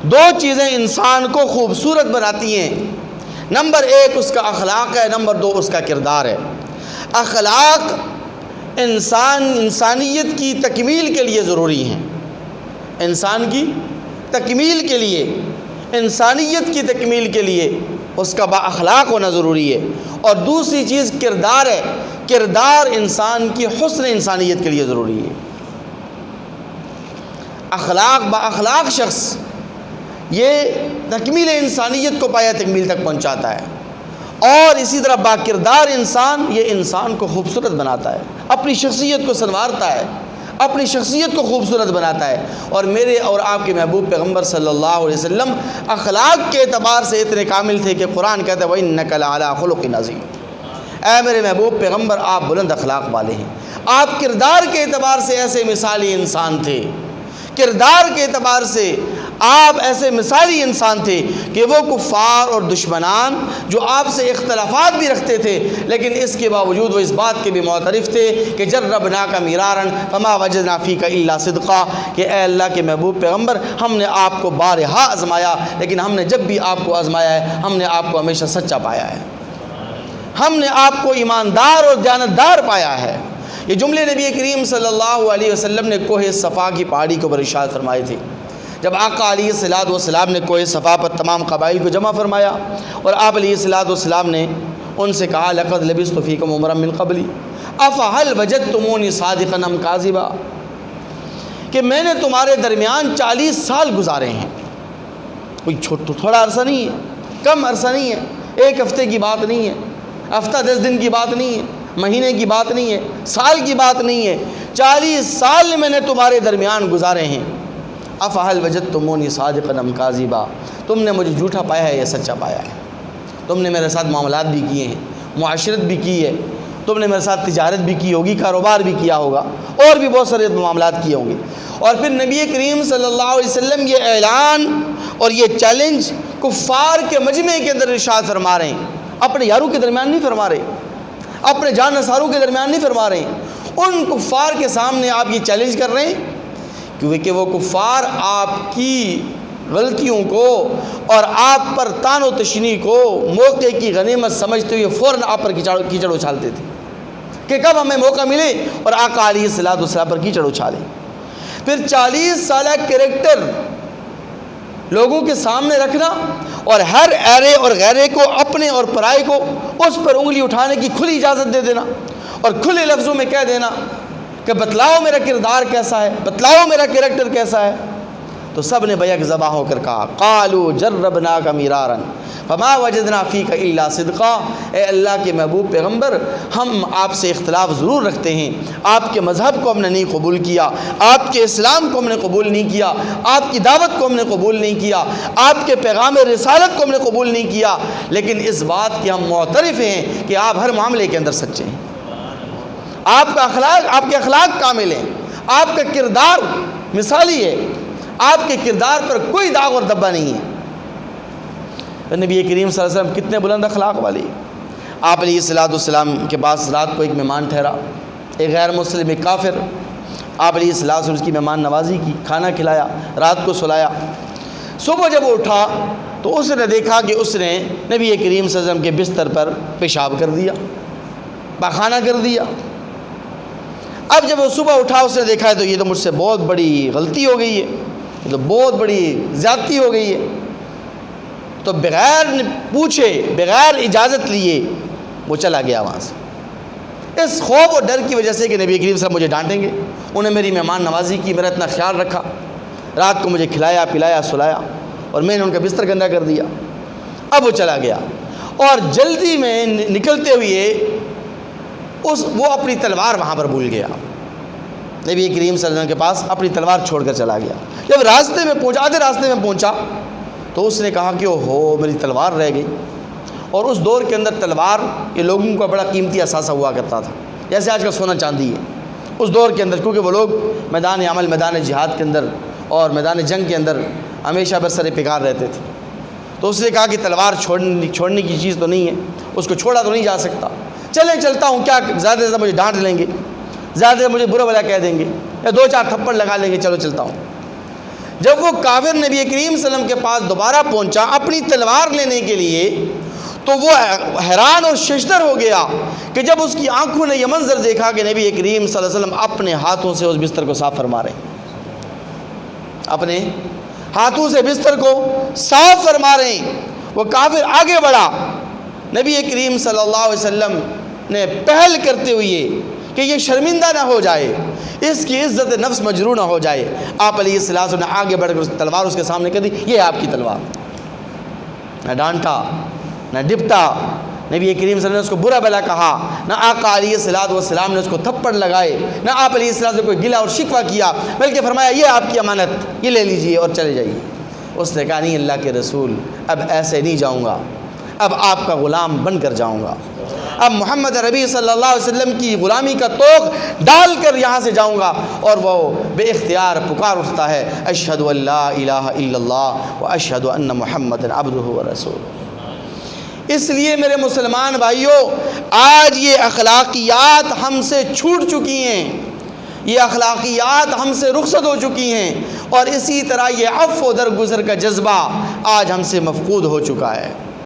دو چیزیں انسان کو خوبصورت بناتی ہیں، نمبر ایک اس کا اخلاق ہے، نمبر دو اس کا کردار ہے۔ اخلاق انسانیت کی تکمیل کے لیے ضروری ہیں، انسان کی تکمیل کے لیے، انسانیت کی تکمیل کے لیے اس کا با اخلاق ہونا ضروری ہے۔ اور دوسری چیز کردار ہے، کردار انسان کی حسن انسانیت کے لیے ضروری ہے۔ اخلاق با اخلاق شخص یہ تکمیل انسانیت کو پایہ تکمیل تک پہنچاتا ہے، اور اسی طرح با کردار انسان یہ انسان کو خوبصورت بناتا ہے، اپنی شخصیت کو سنوارتا ہے، اپنی شخصیت کو خوبصورت بناتا ہے۔ اور میرے اور آپ کے محبوب پیغمبر صلی اللہ علیہ وسلم اخلاق کے اعتبار سے اتنے کامل تھے کہ قرآن کہتا ہے وَإِنَّكَ لَعَلَىٰ خُلُقٍ عَظِيمٍ، اے میرے محبوب پیغمبر آپ بلند اخلاق والے ہیں۔ آپ کردار کے اعتبار سے ایسے مثالی انسان تھے، کردار کے اعتبار سے آپ ایسے مثالی انسان تھے کہ وہ کفار اور دشمنان جو آپ سے اختلافات بھی رکھتے تھے، لیکن اس کے باوجود وہ اس بات کے بھی معترف تھے کہ جربناک مرارا فما وجدنا فیک الا صدقا، کہ اے اللہ کے محبوب پیغمبر ہم نے آپ کو بارہا آزمایا، لیکن ہم نے جب بھی آپ کو آزمایا ہے ہم نے آپ کو ہمیشہ سچا پایا ہے، ہم نے آپ کو ایماندار اور دیانتدار پایا ہے۔ یہ جملے نبی کریم صلی اللہ علیہ وسلم نے کوہ صفا کی پہاڑی کے اوپر ارشاد فرمائے تھے، جب آقا علیہ الصلوۃ والسلام نے کوہ صفا پر تمام قبائل کو جمع فرمایا اور آپ علیہ الصلوۃ والسلام نے ان سے کہا لقد لبثت فیکم عمرا من قبلی افہل وجدتمونی صادقا ام کاذبا، کہ میں نے تمہارے درمیان 40 سال گزارے ہیں، کوئی تھوڑا عرصہ نہیں ہے، کم عرصہ نہیں ہے، ایک ہفتے کی بات نہیں ہے، ہفتہ 10 دن کی بات نہیں ہے، مہینے کی بات نہیں ہے، سال کی بات نہیں ہے، 40 سال میں نے تمہارے درمیان گزارے ہیں۔ افہل وجدتمونی صادقا ام کاذبا، تم نے مجھے جھوٹا پایا ہے یا سچا پایا ہے؟ تم نے میرے ساتھ معاملات بھی کیے ہیں، معاشرت بھی کی ہے، تم نے میرے ساتھ تجارت بھی کی ہوگی، کاروبار بھی کیا ہوگا، اور بھی بہت سارے معاملات کیے ہوں گے۔ اور پھر نبی کریم صلی اللہ علیہ وسلم یہ اعلان اور یہ چیلنج کفار کے مجمع کے اندر ارشاد فرما رہے ہیں، اپنے یاروں کے درمیان نہیں فرما رہے، اپنے جان نثاروں کے درمیان نہیں فرما رہے ہیں، ان کفار کے سامنے آپ یہ چیلنج کر رہے ہیں، کیونکہ وہ کفار آپ کی غلطیوں کو اور آپ پر طعن و تشنیع کو موقع کی غنیمت سمجھتے ہوئے فوراً آپ پر کیچڑ اچھالتے تھے کہ کب ہمیں موقع ملے اور آقا علیہ الصلوۃ والسلام پر کیچڑ اچھالے۔ پھر 40 سالہ کریکٹر لوگوں کے سامنے رکھنا اور ہر ایرے اور غیرے کو، اپنے اور پرائے کو، اس پر انگلی اٹھانے کی کھلی اجازت دے دینا اور کھلے لفظوں میں کہہ دینا کہ بتلاؤ میرا کردار کیسا ہے، بتلاؤ میرا کریکٹر کیسا ہے، تو سب نے بیک زباں ہو کر کہا قالوا جربناک مرارا فما وجدنا فیک الا صدقا، اے اللہ کے محبوب پیغمبر ہم آپ سے اختلاف ضرور رکھتے ہیں، آپ کے مذہب کو ہم نے نہیں قبول کیا، آپ کے اسلام کو ہم نے قبول نہیں کیا، آپ کی دعوت کو ہم نے قبول نہیں کیا، آپ کے پیغام رسالت کو ہم نے قبول نہیں کیا، لیکن اس بات کے ہم معترف ہیں کہ آپ ہر معاملے کے اندر سچے ہیں، آپ کا اخلاق، آپ کے اخلاق کامل ہیں، آپ کا کردار مثالی ہے، آپ کے کردار پر کوئی داغ اور دبا نہیں ہے۔ نبی کریم صلی اللہ علیہ وسلم کتنے بلند اخلاق والی۔ آپ علیہ الصلوۃ والسلام کے پاس رات کو ایک مہمان ٹھہرا، ایک غیر مسلم، ایک کافر۔ آپ علیہ الصلوۃ والسلام اس کی مہمان نوازی کی، کھانا کھلایا، رات کو سلایا۔ صبح جب وہ اٹھا تو اس نے دیکھا کہ اس نے نبی کریم صلی اللہ علیہ وسلم کے بستر پر پیشاب کر دیا، پاخانہ کر دیا۔ اب جب وہ صبح اٹھا اس نے دیکھا ہے تو یہ تو مجھ سے بہت بڑی غلطی ہو گئی ہے، یہ تو بہت بڑی زیادتی ہو گئی ہے، تو بغیر پوچھے، بغیر اجازت لیے وہ چلا گیا وہاں سے، اس خوف اور ڈر کی وجہ سے کہ نبی کریم صلی اللہ علیہ وسلم مجھے ڈانٹیں گے، انہیں میری مہمان نوازی کی، میرا اتنا خیال رکھا، رات کو مجھے کھلایا پلایا سلایا اور میں نے ان کا بستر گندا کر دیا۔ اب وہ چلا گیا اور جلدی میں نکلتے ہوئے وہ اپنی تلوار وہاں پر بھول گیا، نبی کریم صلی اللہ علیہ وسلم کے پاس اپنی تلوار چھوڑ کر چلا گیا۔ جب راستے میں پہنچا، آدھے راستے میں پہنچا تو اس نے کہا کہ اوہو میری تلوار رہ گئی۔ اور اس دور کے اندر تلوار یہ لوگوں کا بڑا قیمتی اثاثہ ہوا کرتا تھا، جیسے آج کا سونا چاندی ہے اس دور کے اندر، کیونکہ وہ لوگ میدان عمل، میدان جہاد کے اندر اور میدان جنگ کے اندر ہمیشہ برسر پیکار رہتے تھے۔ تو اس نے کہا کہ تلوار چھوڑنے کی چیز تو نہیں ہے، اس کو چھوڑا تو نہیں جا سکتا، چلیں چلتا ہوں، کیا زیادہ سے زیادہ مجھے ڈانٹ لیں گے، زیادہ سے مجھے برا بھلا کہہ دیں گے یا 2-4 تھپڑ لگا لیں گے، چلو چلتا ہوں۔ جب وہ کافر نبی کریم صلی اللہ علیہ وسلم کے پاس دوبارہ پہنچا اپنی تلوار لینے کے لیے، تو وہ حیران اور ششدر ہو گیا کہ جب اس کی آنکھوں نے یہ منظر دیکھا کہ نبی کریم صلی اللہ علیہ وسلم اپنے ہاتھوں سے اس بستر کو صاف فرما رہے ہیں، اپنے ہاتھوں سے بستر کو صاف فرما رہے ہیں۔ وہ کافر آگے بڑھا، نبی کریم صلی اللہ علیہ وسلم نے پہل کرتے ہوئے کہ یہ شرمندہ نہ ہو جائے، اس کی عزت نفس مجروح نہ ہو جائے، آپ علیہ السلام نے آگے بڑھ کر تلوار اس کے سامنے کر دی، یہ آپ کی تلوار۔ نہ ڈانٹا نہ ڈپٹا، نبی کریم صلی اللہ علیہ وسلم نے اس کو برا بھلا کہا، نہ آقا علیہ السلام نے اس کو تھپڑ لگائے، نہ آپ علیہ السلام نے کوئی گلہ اور شکوہ کیا، بلکہ فرمایا یہ آپ کی امانت، یہ لے لیجئے اور چلے جائیے۔ اس نے کہا نہیں اللہ کے رسول، اب ایسے نہیں جاؤں گا، اب آپ کا غلام بن کر جاؤں گا، اب محمد ربی صلی اللہ علیہ وسلم کی غلامی کا طوق ڈال کر یہاں سے جاؤں گا۔ اور وہ بے اختیار پکار اٹھتا ہے، اشہد ان لا الہ الا اللہ و اشہد ان محمد عبدہ و رسولہ۔ اس لیے میرے مسلمان بھائیوں، آج یہ اخلاقیات ہم سے چھوٹ چکی ہیں، یہ اخلاقیات ہم سے رخصت ہو چکی ہیں، اور اسی طرح یہ عفو و درگزر کا جذبہ آج ہم سے مفقود ہو چکا ہے۔